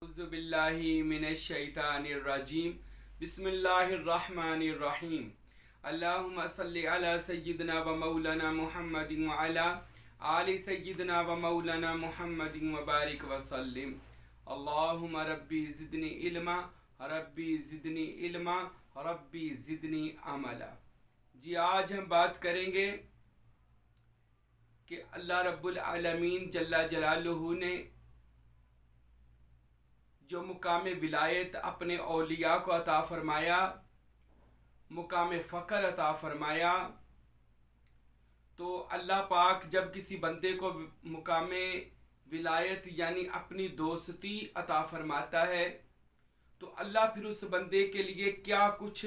अऊज़ु बिल्लाहि मिनश शैतानिर रजीम। बिस्मिल्लाहिर रहमानिर रहीम। अल्लाहुम्मा सल्लि अला सय्यिदिना व मौलाना मुहम्मदिन व अला आलि सय्यिदिना व मौलाना मुहम्मदिन व बारिक व सल्लिम। अल्लाहुम्मा रब्बी ज़िदनी इल्मा, रब्बी ज़िदनी इल्मा, रब्बी ज़िदनी अमला। जी, आज हम बात करेंगे कि अल्लाह रब्बुल आलमीन जल्ला जलालुहु ने जो मुकाम विलायत अपने औलिया को अता फरमाया, मुकाम फ़क्र अता फरमाया, तो अल्लाह पाक जब किसी बंदे को मुकाम विलायत यानी अपनी दोस्ती अता फरमाता है तो अल्लाह फिर उस बंदे के लिए क्या कुछ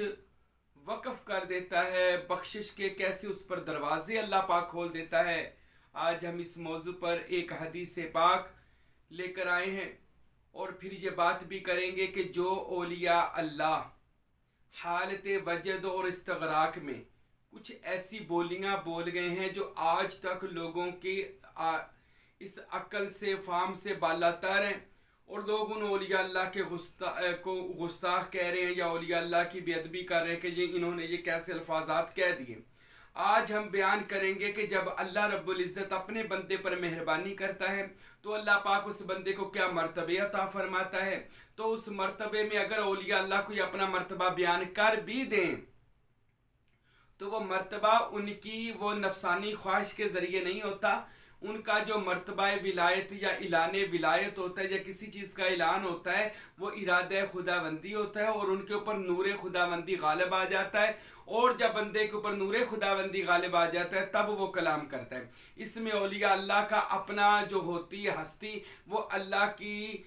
वक्फ कर देता है, बख्शिश के कैसे उस पर दरवाजे अल्लाह पाक खोल देता है। आज हम इस मौजू पर एक हदीस पाक लेकर आए हैं और फिर ये बात भी करेंगे कि जो औलिया अल्लाह हालत वजद और इस्तगराक में कुछ ऐसी बोलियां बोल गए हैं जो आज तक लोगों की इस अक्ल से फाम से बालातर हैं, और लोग उन औलिया अल्लाह के गुस्ताख कह रहे हैं या औलिया अल्लाह की बेअदबी कर रहे हैं कि इन्होंने ये कैसे अल्फाजात कह दिए। आज हम बयान करेंगे कि जब अल्लाह रब्बुल इज़्ज़त अपने बंदे पर मेहरबानी करता है तो अल्लाह पाक उस बंदे को क्या मर्तबे अता फरमाता है। तो उस मर्तबे में अगर औलिया अल्लाह कोई अपना मर्तबा बयान कर भी दें तो वो मर्तबा उनकी वो नफसानी ख्वाहिश के ज़रिए नहीं होता। उनका जो मर्तबा विलायत या इलान विलायत होता है या किसी चीज़ का ऐलान होता है वो इरादा खुदाबंदी होता है और उनके ऊपर नूर खुदाबंदी गालिब आ जाता है, और जब बंदे के ऊपर नूर खुदाबंदी गालिब आ जाता है तब वो कलाम करता है। इसमें औलिया अल्लाह का अपना जो होती है हस्ती वो अल्लाह की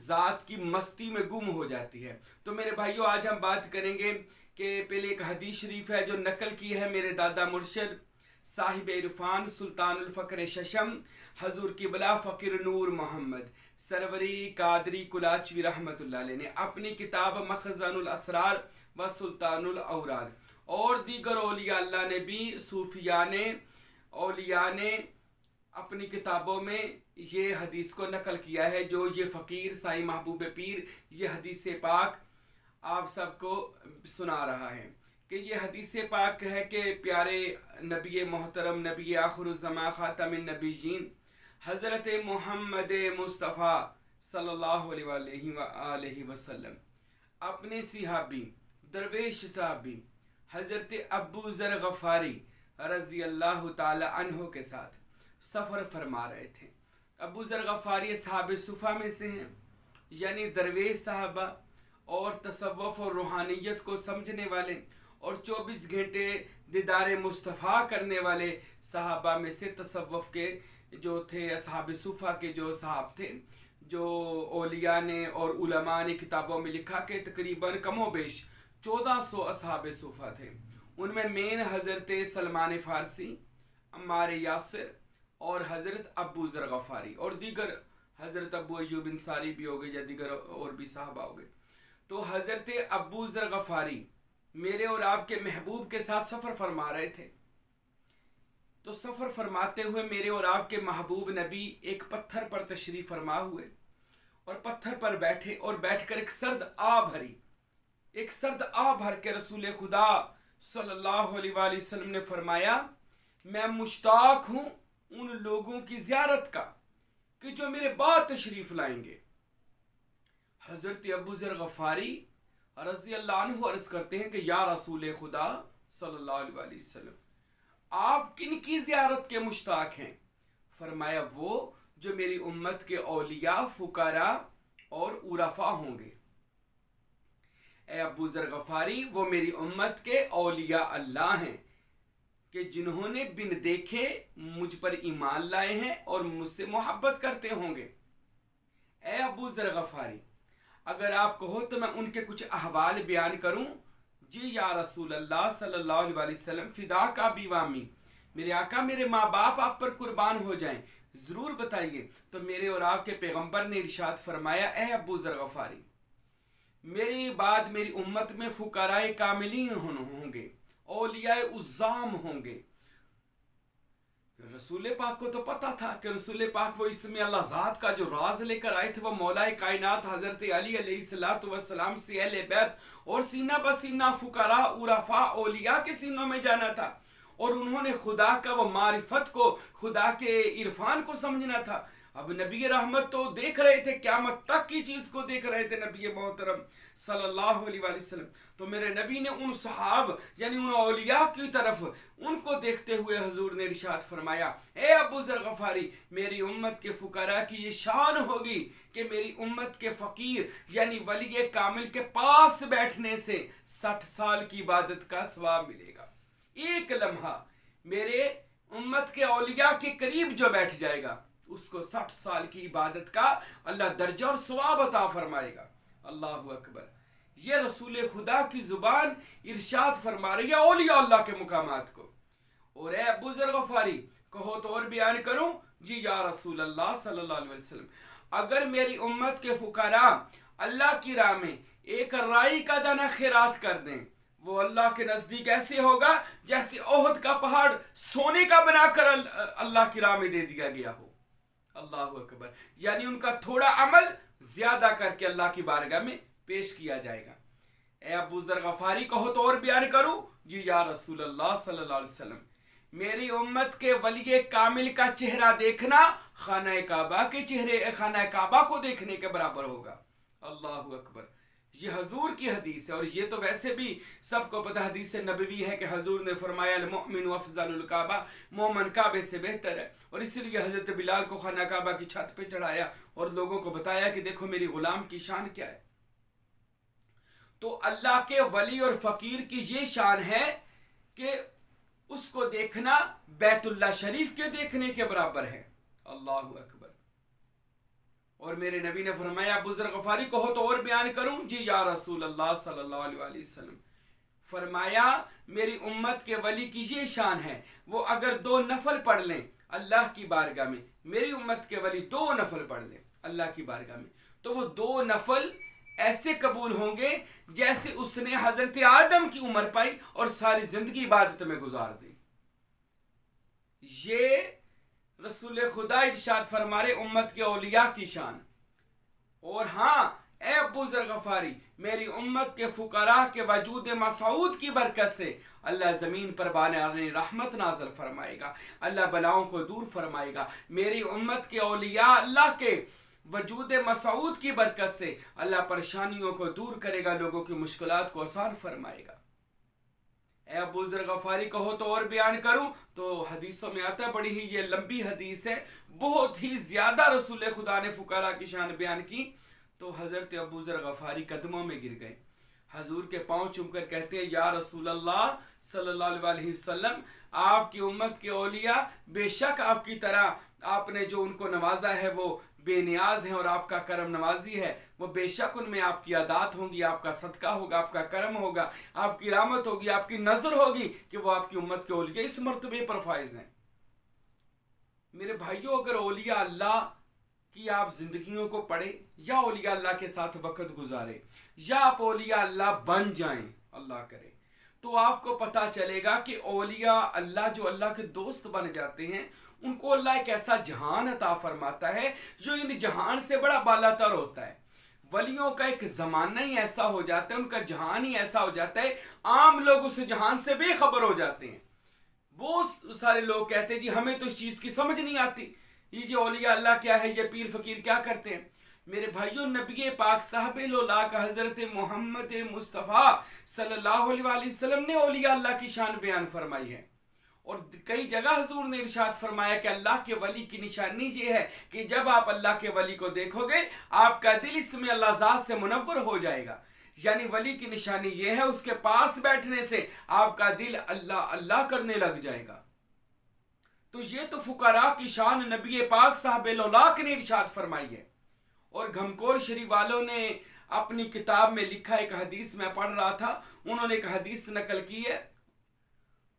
ज़ात की मस्ती में गुम हो जाती है। तो मेरे भाइयों, आज हम बात करेंगे कि पहले एक हदीस शरीफ है जो नकल की है मेरे दादा मुर्शिद साहिब इरफान सुल्तानुल फ़क्र शशम हजूर किबला फ़कीर नूर मोहम्मद सरवरी कादरी कुलाचवी रहमतुल्लाह अलैह ने अपनी किताब मखज़नुल असरार व सुल्तानुल औराद और दीगर औलिया अल्लाह ने भी सूफिया ने औलिया ने अपनी किताबों में ये हदीस को नकल किया है। जो ये फ़कीर साईं महबूब पीर ये हदीस पाक आप सबको सुना रहा है कि ये हदीस पाक है कि प्यारे नबी मोहतरम नबी आखिरुज़्ज़मा ख़ातमुन नबिय्यीन हज़रत मोहम्मद मुस्तफ़ा सल्लल्लाहु अलैहि वसल्लम अपने सिहाबी दरवेश साहबी हज़रत अबू ज़र गफ़ारी रज़ी अल्लाह ताला अन्हो के साथ सफ़र फरमा रहे थे। अबू ज़र गफ़ारी सहाबे सुफ़ा में से हैं, यानी दरवेश साहबा और तसव्वुफ़ और रूहानियत को समझने वाले और 24 घंटे दीदार मुस्तफ़ा करने वाले सहाबा में से तसव्वुफ़ के जो थे असहाब सुफ़ा के जो साहब थे, जो औलिया ने और उलमा ने किताबों में लिखा कि तकरीबन कमोबेश 1400 असहाब सुफ़ा थे। उनमें मेन हज़रत सलमान फ़ारसी, अम्मार यासिर और हज़रत अबू ज़र गफ़ारी और दीगर हज़रत अबू अय्यूब अंसारी भी हो गए या दीगर और भी साहबा हो गए। तो हज़रत अबू ज़र गफ़ारी मेरे और आपके महबूब के साथ सफ़र फरमा रहे थे। तो सफ़र फरमाते हुए मेरे और आपके महबूब नबी एक पत्थर पर तशरीफ़ फरमा हुए और पत्थर पर बैठे और बैठकर एक सर्द आ भर के रसूल खुदा सल्लल्लाहु अलैहि वसल्लम ने फरमाया, मैं मुश्ताक हूँ उन लोगों की ज़ियारत का कि जो मेरे बाद तशरीफ़ लाएंगे। हज़रत अबू ज़र गफ़ारी रज़ी अल्लाह अन्हु अर्ज़ करते हैं कि या रसूल खुदा सल्लल्लाहु अलैहि वसल्लम, आप किन की ज़ियारत के मुश्ताक हैं? फरमाया, वो जो मेरी उम्मत के औलिया फुकारा और उरफा होंगे। ए अबू ज़र गफ़ारी, वो मेरी उम्मत के औलिया अल्लाह हैं कि जिन्होंने बिन देखे मुझ पर ईमान लाए हैं और मुझसे मोहब्बत करते होंगे। ए अबू ज़र गफ़ारी, अगर आप कहो तो मैं उनके कुछ अहवाल बयान करूं। जी या रसूल अल्लाह सल्लल्लाहु अलैहि वसल्लम, फिदा का बीवामी, मेरे आका मेरे माँ बाप आप पर कुर्बान हो जाएं, ज़रूर बताइए। तो मेरे और आपके पैगंबर ने इरशाद फरमाया, ए अबू ज़र गफ़ारी, मेरी बाद मेरी उम्मत में फुकराए कामिलीन होंगे, औलियाए उज़्ज़ाम होंगे। रसूल पाक को तो पता था कि रसूल पाक वो इसमें अल्लाह ज़ात का जो राज लेकर आए थे वो मौलाए कायनात हज़रत अली अलैहिस्सलातु वस्सलाम से अहले बैत और सीना बसीना फुकरा उरफा औलिया के सीनों में जाना था, और उन्होंने खुदा का वो मारिफत को, खुदा के इरफान को समझना था। अब नबी रहमत तो देख रहे थे, क़यामत तक की चीज को देख रहे थे नबी मोहतरम सल्लल्लाहु अलैहि वसल्लम। तो मेरे नबी ने उन सहाब यानी उन औलिया की तरफ उनको देखते हुए हुजूर ने इरशाद फरमाया, ए अबू ज़र गफारी, मेरी उम्मत के फुकरा की ये शान होगी कि मेरी उम्मत के फकीर यानी वली कामिल के पास बैठने से 60 साल की इबादत का सवाब मिलेगा। एक लम्हा मेरे उम्मत के औलिया के करीब जो बैठ जाएगा उसको 60 साल की इबादत का अल्लाह दर्जा और सवाब अता फरमाएगा। अल्लाहु अकबर। ये रसूल खुदा की जुबान इरशाद फरमा रही है औलिया अल्लाह के मुकामात को। और ए अबू ज़र गफारी, कहो तो और बयान करूं? जी या रसूल अल्लाह सल्लल्लाहु अलैहि वसल्लम, अगर मेरी उम्मत के फुकारा अल्लाह की राह में एक राई का दाना खैरात कर दें, वो अल्लाह के नजदीक ऐसे होगा जैसे ओहद का पहाड़ सोने का बनाकर अल्लाह की राह में दे दिया गया हो। अल्लाहु अकबर। यानी उनका थोड़ा अमल ज्यादा करके अल्लाह की बारगाह में पेश किया जाएगा। ए अबू ज़र गफारी, कहो तो और बयान करूं? जी या रसूल अल्लाह सल्लल्लाहु अलैहि वसल्लम, मेरी उम्मत के वली कामिल का चेहरा देखना खाना काबा के चेहरे, खाना काबा को देखने के बराबर होगा। अल्लाहु अकबर। ये हजूर की हदीस है, और ये तो वैसे भी सबको पता हदीस नबवी है कि हजूर ने फरमाया अल मुमिनु अफज़लुल काबा, मोमन काबे से बेहतर है। और इसलिए हजरत बिलाल को खाना काबा की छत पे चढ़ाया और लोगों को बताया कि देखो मेरी गुलाम की शान क्या है। तो अल्लाह के वली और फकीर की ये शान है कि उसको देखना बैतुल्लाह शरीफ के देखने के बराबर है। अल्लाहु अकबर। और मेरे नबी ने फरमाया अबू ज़र गफारी, कहो तो और बयान करूं? जी या रसूल अल्लाह सल्लल्लाहु अलैहि वसल्लम, फरमाया मेरी उम्मत के वली की ये शान है, वो अगर 2 नफल पढ़ लें अल्लाह की बारगाह में, मेरी उम्मत के वली 2 नफल पढ़ लें अल्लाह की बारगाह में, तो वो 2 नफल ऐसे कबूल होंगे जैसे उसने हजरत आदम की उम्र पाई और सारी जिंदगी इबादत में गुजार दी। ये रसूल खुदा इरशाद फरमा रहे उम्मत के औलिया की शान। और हाँ ए अबू ज़र गफारी, मेरी उम्मत के फुकरा के वजूद मसऊद की बरकत से अल्लाह ज़मीन पर बाने रहमत नाज़िल फरमाएगा, अल्लाह बलाओं को दूर फरमाएगा। मेरी उम्मत के औलिया अल्लाह के वजूद मसऊद की बरकत से अल्लाह परेशानियों को दूर करेगा, लोगों की मुश्किलात को आसान फरमाएगा। ए अबू ज़र गफारी, कहो तो और बयान करूं? तो हदीसों में आता है, बड़ी ही ये लंबी हदीस है, बहुत ही ज्यादा रसूल खुदा ने फुकारा की शान बयान की। तो हजरत अबू ज़र गफारी कदमों में गिर गए, हजूर के पांव चूमकर कहते हैं या रसूल अल्लाह सल्लल्लाहु अलैहि वसल्लम, आपकी उम्मत के औलिया बेशक आपकी तरह आपने जो उनको नवाजा है वो बेनियाज हैं और आपका करम नवाजी है, वो बेशक उनमें आपकी अदात होंगी, आपका सदका होगा, आपका करम होगा, आपकी रहमत होगी, आपकी नजर होगी कि वो आपकी उम्मत के औलिया इस मर्तबे पर फाइज हैं। मेरे भाइयों, अगर औलिया अल्लाह कि आप जिंदगियों को पढ़े या औलिया अल्लाह के साथ वक्त गुजारे या आप औलिया अल्लाह बन जाएं, अल्लाह करे, तो आपको पता चलेगा कि औलिया अल्लाह जो अल्लाह के दोस्त बन जाते हैं उनको अल्लाह एक ऐसा जहान अता फरमाता है जो इन जहान से बड़ा बालातर होता है। वलियों का एक जमाना ही ऐसा हो जाता है, उनका जहान ही ऐसा हो जाता है, आम लोग उस जहान से बेखबर हो जाते हैं। बहुत सारे लोग कहते हैं जी हमें तो इस चीज की समझ नहीं आती, ये जो औलिया अल्लाह क्या है, ये पीर फकीर क्या करते हैं। मेरे भाइयों, नबी पाक साहब-ए-लौला का हजरत मोहम्मद मुस्तफ़ा सल्लल्लाहु अलैहि वसल्लम ने औलिया अल्लाह की शान बयान फरमाई है, और कई जगह हुजूर ने इरशाद फरमाया कि अल्लाह के वली की निशानी ये है कि जब आप अल्लाह के वली को देखोगे आपका दिल इसमें अल्लाह ज़ात से मुनव्वर हो जाएगा। यानी वली की निशानी ये है उसके पास बैठने से आपका दिल अल्लाह अल्लाह करने लग जाएगा। तो ये तो फुकरा की शान नबी पाक साहब-ए-लौला ने इरशाद फरमाई है। और घमकोर शरीफ वालों ने अपनी किताब में लिखा, एक हदीस में पढ़ रहा था, उन्होंने एक हदीस नकल की है,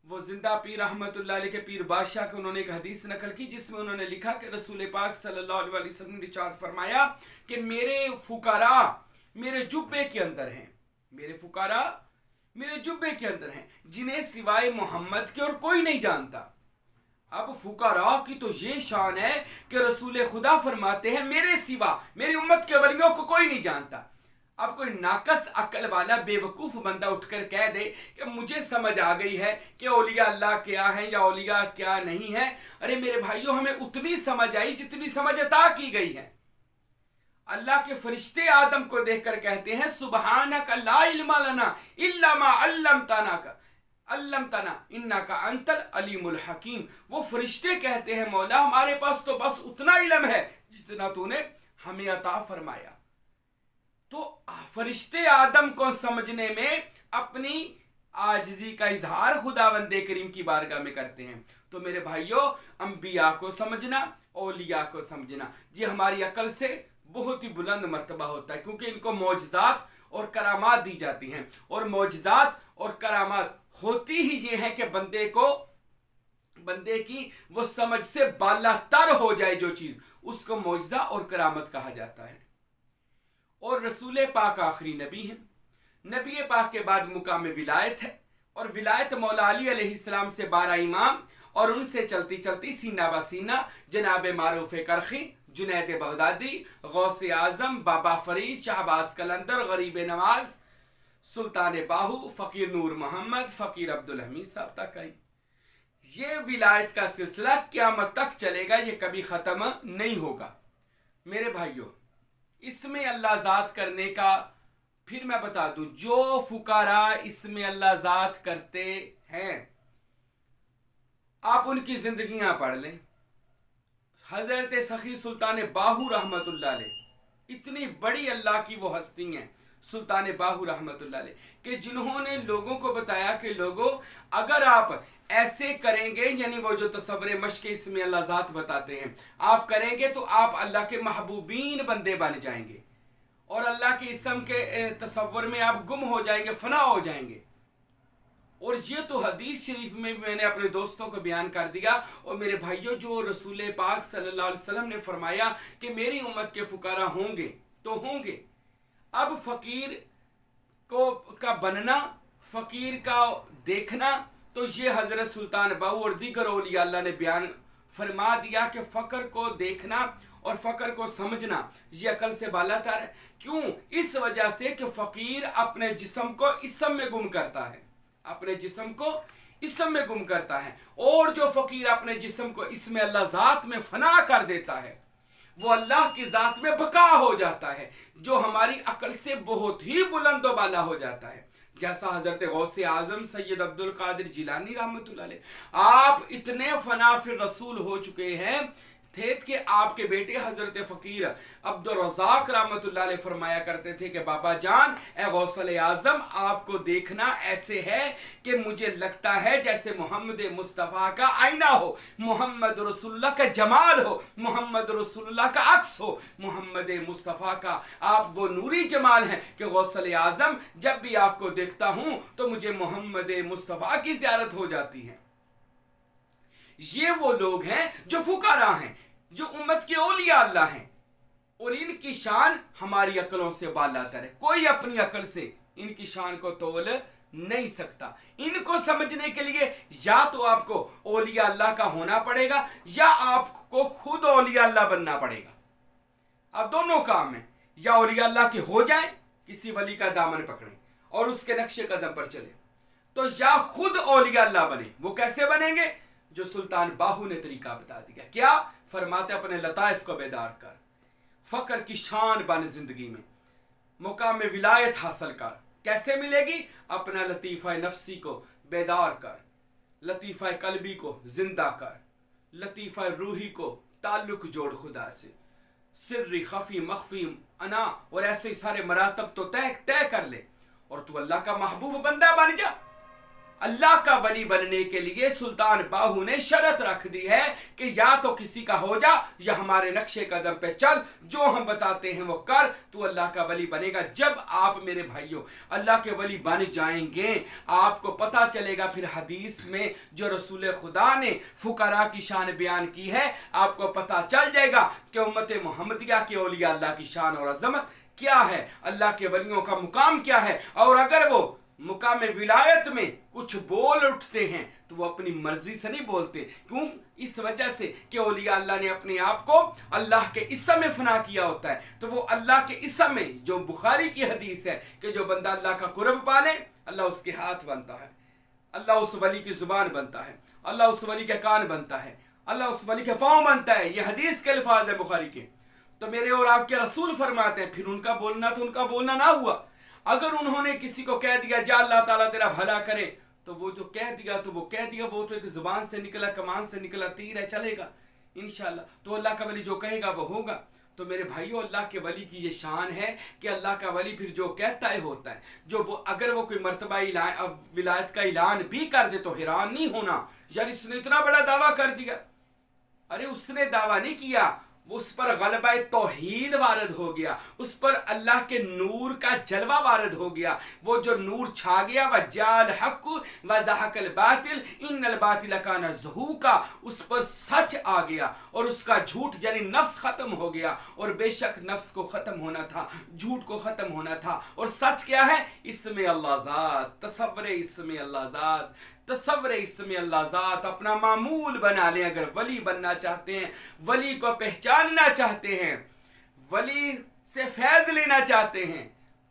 वो जिंदा पीर रहमतुल्लाह अलैह के पीर बादशाह के उन्होंने एक हदीस नकल की जिसमें उन्होंने लिखा कि रसूल पाक सल्लल्लाहु अलैहि वसल्लम ने इरशाद फरमाया कि मेरे फुकरा मेरे जुब्बे के अंदर हैं, मेरे फुकरा मेरे जुब्बे के अंदर हैं जिन्हें सिवाय मोहम्मद के और कोई नहीं जानता। अब फुकरा की तो ये शान है कि रसूल खुदा फरमाते हैं मेरे सिवा मेरी उम्मत के वलियों को कोई नहीं जानता। अब कोई नाकस अक्ल वाला बेवकूफ़ बंदा उठकर कह दे कि मुझे समझ आ गई है कि औलिया अल्लाह क्या है या औलिया क्या नहीं है। अरे मेरे भाइयों, हमें उतनी समझ आई जितनी समझ अता की गई है। अल्लाह के फरिश्ते आदम को देखकर कहते हैं सुबहानक ला इल्मा लना इल्ला मा अल्लमतना इन्नका अंतल अलीमुल हकीम। वो फरिश्ते कहते हैं मौला हमारे पास तो बस उतना इल्म है जितना तूने हमें अता फरमाया। तो फरिश्ते आदम को समझने में अपनी आजिज़ी का इजहार खुदावंदे करीम की बारगाह में करते हैं। तो मेरे भाइयों, अंबिया को समझना, औलिया को समझना, ये हमारी अकल से बहुत ही बुलंद मर्तबा होता है, क्योंकि इनको मौजज़ात और करामात दी जाती हैं। और मौजज़ात और करामात होती ही ये है कि बंदे की वो समझ से बालातर हो जाए जो चीज़, उसको मौजज़ा और करामत कहा जाता है। और रसूल पाक आखिरी नबी हैं। नबी पाक के बाद मुकाम विलायत है, और विलायत मौला अली अलैहिस्सलाम से 12 इमाम और उनसे चलती चलती सीना बसीना जनाब मारूफ करखी, जुनैद बगदादी, गौसे आजम, बाबा फरीद, शाहबाज कलंदर, गरीब नवाज, सुल्तान बाहू, फ़कीर नूर मोहम्मद, फ़कीर अब्दुल हमीद साहब तक आई। ये विलायत का सिलसिला क़यामत तक चलेगा, ये कभी ख़त्म नहीं होगा। मेरे भाइयों, इसमें अल्लाह ज़ात करने का फिर मैं बता दूं, जो फुकारा इसमें अल्लाह ज़ात करते हैं आप उनकी जिंदगियां पढ़ लें। हजरत सखी सुल्तान बाहू रहमतुल्लाह अलैह, इतनी बड़ी अल्लाह की वो हस्ती हैं सुल्तान बाहू रहमतुल्लाह अलैह, कि जिन्होंने लोगों को बताया कि लोगों अगर आप ऐसे करेंगे, यानी वो जो तसव्वुर मश्क इसमें अल्लाह ज़ात बताते हैं आप करेंगे तो आप अल्लाह के महबूबीन बंदे बन जाएंगे, और अल्लाह के इसम के तसव्वुर में आप गुम हो जाएंगे, फना हो जाएंगे। और ये तो हदीस शरीफ में भी मैंने अपने दोस्तों को बयान कर दिया। और मेरे भाइयों, जो रसूल पाक सल्लल्लाहु अलैहि वसल्लम ने फरमाया कि मेरी उम्मत के फुकारा होंगे तो होंगे। अब फ़कीर का बनना, फ़कीर का देखना, तो ये हज़रत सुल्तान बाहू और दीगर औलिया अल्लाह ने बयान फरमा दिया कि फ़क्र को देखना और फ़क्र को समझना ये अकल से बालातर है। क्यों? इस वजह से कि फ़कीर अपने जिस्म को इसम में गुम करता है, अपने जिस्म को इसम में गुम करता है। और जो फ़कीर अपने जिस्म को इसमें अल्लाह ज़ात में फना कर देता है, वो अल्लाह की ज़ात में बका हो जाता है, जो हमारी अकल से बहुत ही बुलंद व बाला हो जाता है। जैसा हजरत गौसे आजम सैयद अब्दुल कादिर जिलानी रहमतुल्लाह अलैह, आप इतने फना फिर रसूल हो चुके हैं थे कि आपके बेटे हजरत फ़कीर अब्दुल रज़ाक रहमतुल्लाह अलैह फरमाया करते थे कि बाबा जान, ए गौसल आज़म, आपको देखना ऐसे है कि मुझे लगता है जैसे मोहम्मद मुस्तफ़ा का आईना हो, मोहम्मद रसूलुल्लाह का जमाल हो, मोहम्मद रसूलुल्लाह का अक्स हो, मोहम्मद मुस्तफ़ा का आप वो नूरी जमाल हैं कि गौसल आज़म, जब भी आपको देखता हूँ तो मुझे मोहम्मद मुस्तफ़ा की ज़ियारत हो जाती है। ये वो लोग हैं जो फुकारा हैं, जो उम्मत के औलिया अल्लाह हैं, और इनकी शान हमारी अकलों से बालातर है। कोई अपनी अकल से इनकी शान को तोल नहीं सकता। इनको समझने के लिए या तो आपको औलिया अल्लाह का होना पड़ेगा या आपको खुद औलिया अल्लाह बनना पड़ेगा। अब दोनों काम है, या औलिया अल्लाह के हो जाए, किसी वली का दामन पकड़ें और उसके नक्शे कदम पर चले, तो या खुद औलिया अल्लाह बने। वो कैसे बनेंगे? जो सुल्तान बाहू ने तरीका बता दिया। क्या फरमाते? अपने लताइफ को बेदार कर, फकर की शान बन जिंदगी में, मुकाम विलायत हासिल कर। कैसे मिलेगी? अपना लतीफ़ा नफ्सी को बेदार कर, लतीफ़ा कल्बी को जिंदा कर, लतीफ़ा रूही को ताल्लुक जोड़ खुदा से, सिर्री खफी मखफी अना, और ऐसे सारे मरातब तो तय कर ले, और तू अल्लाह का महबूब बंदा बन जा। अल्लाह का वली बनने के लिए सुल्तान बाहू ने शर्त रख दी है कि या तो किसी का हो जा या हमारे नक्शे कदम पे चल, जो हम बताते हैं वो कर, तू अल्लाह का वली बनेगा। जब आप मेरे भाइयों अल्लाह के वली बन जाएंगे, आपको पता चलेगा फिर हदीस में जो रसूल खुदा ने फुकरा की शान बयान की है, आपको पता चल जाएगा कि उम्मत मोहम्मदिया के औलिया अल्लाह की शान और अजमत क्या है, अल्लाह के वलियों का मुकाम क्या है। और अगर वो मुकाम विलायत में कुछ बोल उठते हैं तो वो अपनी मर्जी से नहीं बोलते। क्यों? इस वजह से कि औलिया अल्लाह ने अपने आप को अल्लाह के इसम में फना किया होता है। तो वो अल्लाह के इसम में, जो बुखारी की हदीस है कि जो बंदा अल्लाह का कुर्ब पाले अल्लाह उसके हाथ बनता है, अल्लाह उस वली की जुबान बनता है, अल्लाह उस वली के कान बनता है, अल्लाह उस वली के पाँव बनता है। ये हदीस के अल्फाज है बुखारी के। तो मेरे और आपके रसूल फरमाते हैं फिर उनका बोलना तो उनका बोलना ना हुआ। अगर उन्होंने किसी को कह दिया जा अल्लाह ताला तेरा भला करे, तो वो जो कह दिया तो वो कह दिया, वो तो एक जुबान से निकला, कमान से निकला तीर है, चलेगा इंशाल्लाह। तो अल्लाह का वली जो कहेगा वो होगा। तो मेरे भाइयों, अल्लाह के वली की ये शान है कि अल्लाह का वली फिर जो कहता है होता है। जो वो अगर वो कोई मर्तबा विलायत का ऐलान भी कर दे तो हैरान नहीं होना, यार इसने इतना बड़ा दावा कर दिया। अरे उसने दावा नहीं किया, उस पर गलबा तौहीद वारद हो गया, उस पर अल्लाह के नूर का जलवा वारद हो गया। वो जो नूर छा गया, वह जाल हक व ज़हकल बातिल इन्नल बातिल काना ज़हूका, उस पर सच आ गया और उसका झूठ यानी नफ्स खत्म हो गया। और बेशक नफ्स को खत्म होना था, झूठ को खत्म होना था। और सच क्या है? इसमें अल्लाह ज़ात, तसव्वुर इसमें अल्लाह ज़ात, तसव्वुर इसमें अल्लाह ज़ात अपना मामूल बना लें। अगर वली बनना चाहते हैं, वली को पहचानना चाहते हैं, वली से फैज़ लेना चाहते हैं,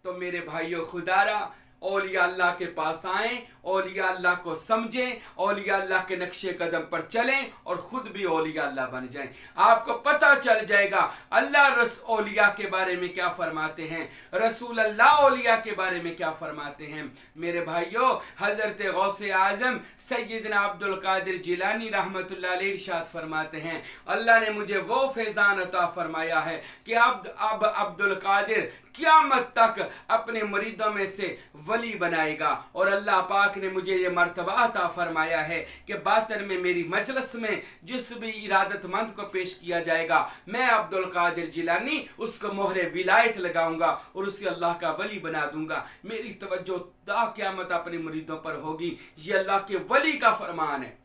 तो मेरे भाइयों खुदारा औलिया अल्लाह के पास आएं, औलिया अल्लाह को समझें, औलिया अल्लाह के नक्शे कदम पर चलें और खुद भी औलिया अल्लाह बन जाएं। आपको पता चल जाएगा अल्लाह औलिया के बारे में क्या फरमाते हैं, रसूल अल्लाह औलिया के बारे में क्या फरमाते हैं। मेरे भाइयों, हजरत गौसे आजम सैयदना अब्दुल कादिर जिलानी रहमतुल्लाह अलैह इरशाद फरमाते हैं, अल्लाह ने मुझे वो फैज़ान अता फरमाया है कि अब अब्दुल कादिर क़यामत तक अपने मुरीदों में से वली बनाएगा। और अल्लाह पाक ने मुझे ये मर्तबा अता फरमाया है कि बातर में मेरी मजलिस में जिस भी इरादतमंद को पेश किया जाएगा, मैं अब्दुल कादिर जिलानी उसको मोहरे विलायत लगाऊंगा और उसे अल्लाह का वली बना दूंगा। मेरी तवज्जो ता क़यामत अपने मुरीदों पर होगी। ये अल्लाह के वली का फरमान है।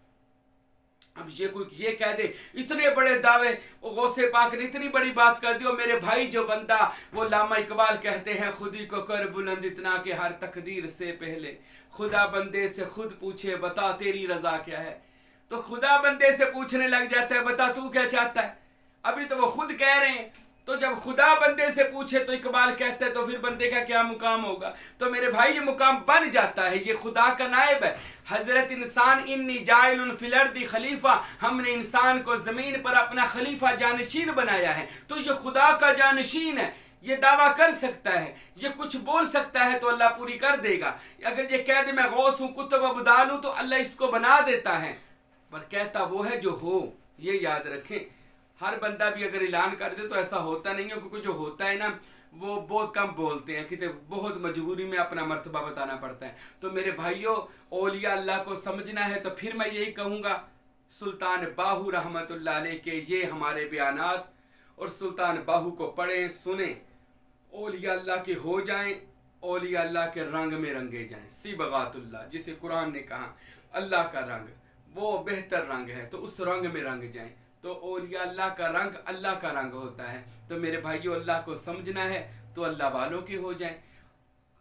अब ये कोई ये कह दे इतने बड़े दावे, गौसे पाक ने इतनी बड़ी बात कर दी। और मेरे भाई जो बंदा, वो लामा इकबाल कहते हैं, खुदी को कर बुलंद इतना कि हर तकदीर से पहले खुदा बंदे से खुद पूछे बता तेरी रजा क्या है। तो खुदा बंदे से पूछने लग जाता है बता तू क्या चाहता है। अभी तो वो खुद कह रहे हैं। तो जब खुदा बंदे से पूछे तो इकबाल कहते हैं तो फिर बंदे का क्या मुकाम होगा। तो मेरे भाई ये मुकाम बन जाता है, ये खुदा का नायब है। हजरत इंसान इन्नी जाइलुन फिल अर्दी खलीफा, हमने इंसान को जमीन पर अपना खलीफा जानशीन बनाया है। तो ये खुदा का जानशीन है, ये दावा कर सकता है, ये कुछ बोल सकता है तो अल्लाह पूरी कर देगा। अगर ये कह दे मैं गौस हूँ, कुतुब अबदाल हूँ, तो अल्लाह इसको बना देता है। पर कहता वो है जो हो। ये याद रखें, हर बंदा भी अगर ऐलान कर दे तो ऐसा होता नहीं है, क्योंकि जो होता है ना वो बहुत कम बोलते हैं, कि बहुत मजबूरी में अपना मर्तबा बताना पड़ता है। तो मेरे भाइयों, औलिया अल्लाह को समझना है तो फिर मैं यही कहूँगा, सुल्तान बाहू रहमतुल्लाह अलैह के ये हमारे बयानात, और सुल्तान बाहू को पढ़ें, सुने, औलिया अल्लाह के हो जाएं, औलिया अल्लाह के रंग में रंगे जाएं। सिबगातुल्लाह, जिसे कुरान ने कहा अल्लाह का रंग वो बेहतर रंग है, तो उस रंग में रंग जाएं। तो औलिया अल्लाह का रंग अल्लाह का रंग होता है। तो मेरे भाइयों, अल्लाह को समझना है तो अल्लाह वालों के हो जाएं।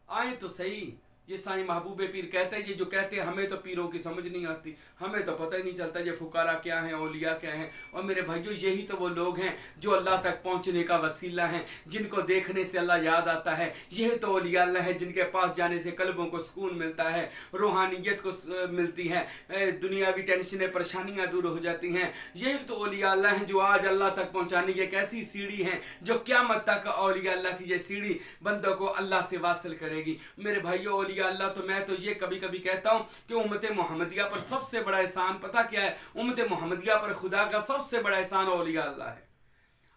आए तो सही। ये साईं महबूब पीर कहता है, ये जो कहते हैं हमें तो पीरों की समझ नहीं आती, हमें तो पता ही नहीं चलता ये फुकारा क्या है, औलिया क्या है। और मेरे भाइयों, यही तो वो लोग हैं जो अल्लाह तक पहुंचने का वसीला हैं, जिनको देखने से अल्लाह याद आता है। यही तो औलिया अल्लाह है जिनके पास जाने से कल्बों को सुकून मिलता है, रूहानियत को मिलती है, दुनियावी टेंशनें परेशानियाँ दूर हो जाती हैं। यही तो औलिया अल्लाह हैं जो आज अल्लाह तक पहुँचाने की एक ऐसी सीढ़ी हैं जो क़यामत तक औलिया अल्लाह की ये सीढ़ी बंदों को अल्लाह से वासिल करेगी। मेरे भाइयों, अल्लाह तो मैं तो ये कभी कभी कहता हूँ कि उम्मत मोहम्मदिया पर सबसे बड़ा एहसान पता क्या है? उम्मत मोहम्मदिया पर खुदा का सबसे बड़ा एहसान औलिया अल्लाह है।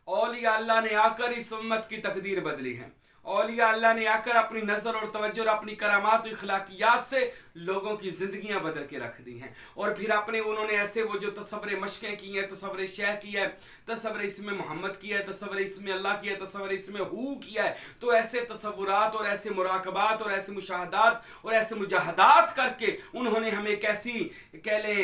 औलिया अल्लाह ने आकर इस उम्मत की तकदीर बदली है। औलिया अल्लाह ने आकर अपनी नज़र और तवज्जो और अपनी करामात और इखलाकियात से लोगों की ज़िंदगियाँ बदल के रख दी हैं। और फिर अपने उन्होंने ऐसे वो जो तसव्वुर मशक़ें की हैं, तसव्वुर शह किया है, तसव्वुर इसमें मोहम्मद किया है, तसव्वुर इसमें अल्लाह किया है, तसव्वुर इसमें हू किया है। तो ऐसे तसव्वुरात और ऐसे मुराकबात और ऐसे मुशाहदात और ऐसे मुजाहदात करके उन्होंने हमें कैसी कह लें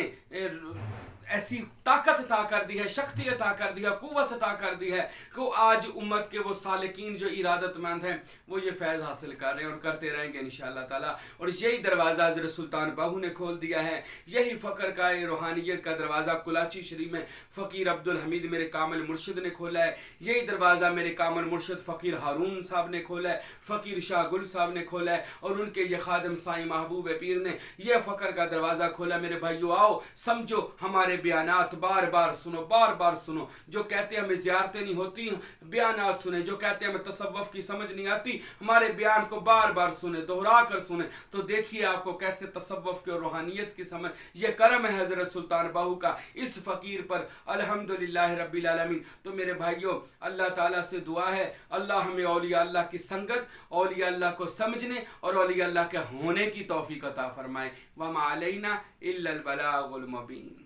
ایسی طاقت عطا کر دی ہے، شکتی عطا کر دی ہے، قوت عطا کر دی ہے کہ وہ آج امت کے وہ سالکین جو ارادت مند ہیں وہ یہ فیض حاصل کر رہے ہیں اور کرتے رہیں گے انشاءاللہ تعالیٰ. اور یہی دروازہ حضرت سلطان باہو نے کھول دیا ہے، یہی فقر کا روحانیت کا دروازہ کلاچی شریف میں فقیر عبدالحمید میرے کامل مرشد نے کھولا ہے، یہی دروازہ میرے کامل مرشد فقیر ہارون صاحب نے کھولا ہے، فقیر شاہ گل صاحب نے کھولا ہے، اور ان کے یہ خادم سائیں محبوب پیر نے یہ فقر کا دروازہ کھولا. میرے بھائیو آؤ سمجھو، ہمارے بیانات بار بار سنو، بار بار سنو. جو کہتے ہیں ہمیں زیارتیں نہیں ہوتی، بیانات سنیں. جو کہتے ہیں ہمیں تصوف کی سمجھ نہیں آتی، ہمارے بیان کو بار بار سنیں، دوہرا کر سنیں، تو دیکھیے آپ کو کیسے تصوف کی اور روحانیت کی سمجھ. یہ کرم ہے حضرت سلطان باہو کا اس فقیر پر، الحمدللہ رب العالمین. تو میرے بھائیو اللہ تعالیٰ سے دعا ہے اللہ ہمیں اولیاء اللہ کی سنگت، اولیاء اللہ کو سمجھنے اور اولیاء اللہ کے ہونے کی توفیق عطا فرمائے. وما علینا الا البلاغ المبین.